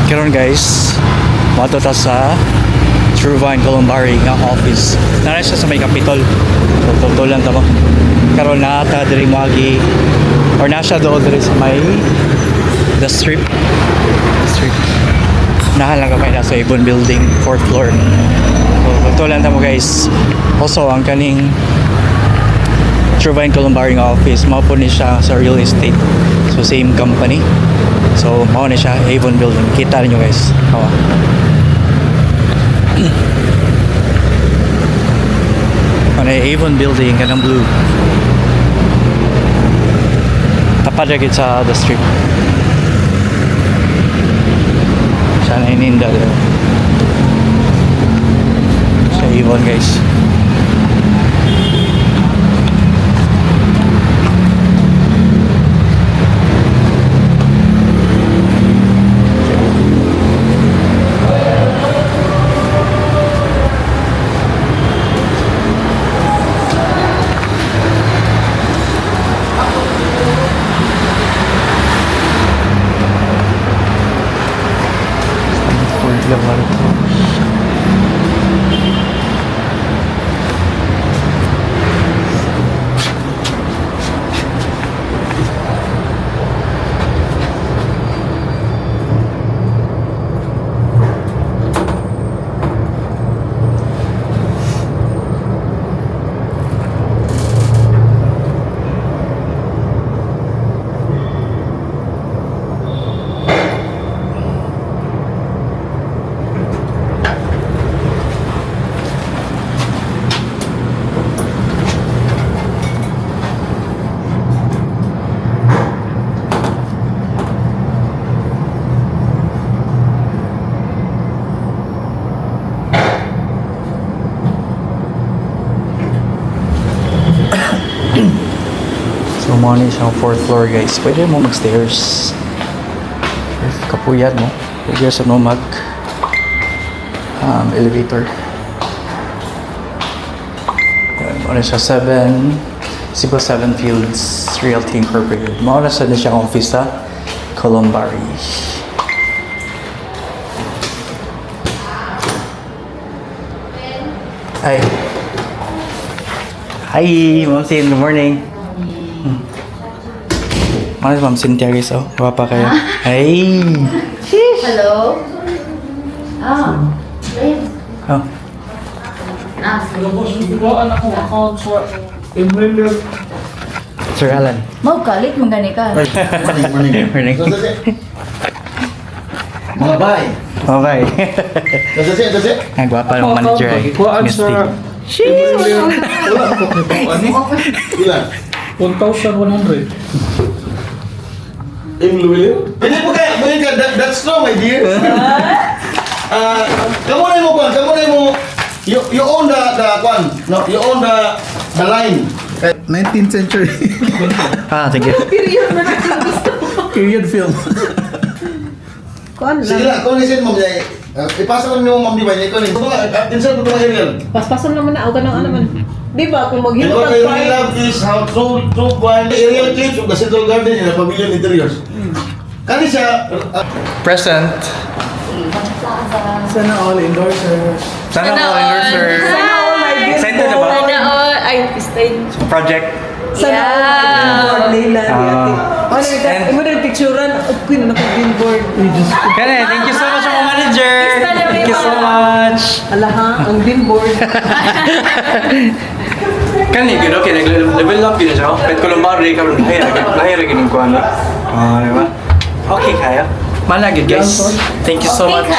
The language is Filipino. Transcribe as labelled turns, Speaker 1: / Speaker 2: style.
Speaker 1: Karon guys, mato ta sa Columbary nga office. Nara siya sa may Capitol. Totoo lang tamo. Karon na ta diri moagi or nasa doon diri sa may the strip. Nahalang kami na sa Avon Building, 4th floor. So, totoo lang tamo guys. Also, ang kaning Columbary nga office, mao po ni siya sa real estate. So, same company. So, mao ni siya Avon Building. Kita niyo guys. Ano Avon Building, kanang blue. Tapat na sa the strip. Siya na ininda doon. Sa Avon guys. So, money sa 4th floor guys. Pwede mo mag-stairs. If kapuyat mo, pwede sa mo mag elevator. Ano siya 7 Fields Realty Incorporated. Mauna sa siya office sa Columbary. Hi, Ma'am Sin. Good morning. Ano si Ma'am Cynthia guys? Oh, guwapa kayo. Hey!
Speaker 2: Hello?
Speaker 1: Oh. Sir Alan.
Speaker 2: Mau kalit magani ka.
Speaker 1: Morning.
Speaker 3: Mabay.
Speaker 1: Bye-bye.
Speaker 3: That's it.
Speaker 1: Ang guwapa ng manager ay Miss T.
Speaker 3: Ilan?
Speaker 4: 1,100.
Speaker 3: Hindi po kaya, that's no my dear. Kamu na mo, you own the kwan, no, you own the line.
Speaker 4: 19th century.
Speaker 1: Thank you.
Speaker 4: Period film.
Speaker 2: Kuan
Speaker 3: Sige lang, kung isin mo niya, ipasa mo niyo Ma'am Divine, ikaw ni. Insert mo ito aerial.
Speaker 5: Paspasan naman na ako ng ano man. Di ba kung maghimo
Speaker 3: And what
Speaker 5: ka
Speaker 3: I really love is how true aerial clips of the Central Garden in the Pavilion Interiors. Kani siya,
Speaker 1: Present.
Speaker 4: Sana all endorsers.
Speaker 1: Sana all endorsers.
Speaker 5: Sana all my billboard.
Speaker 1: Excited na ba?
Speaker 2: Sana all ay stay.
Speaker 1: Project.
Speaker 5: Sana all my billboard nila.
Speaker 1: And-
Speaker 5: Imo na picturean okay na ako billboard.
Speaker 1: Kaya, thank you so much mga manager. Thank you so much.
Speaker 5: Ala ha, ang billboard.
Speaker 1: Kani gino kaya nag-level up gino siya. Pet Columbary karon lahir gini ko ano. Diba? Okay kaya. Malagid guys. Thank you so much.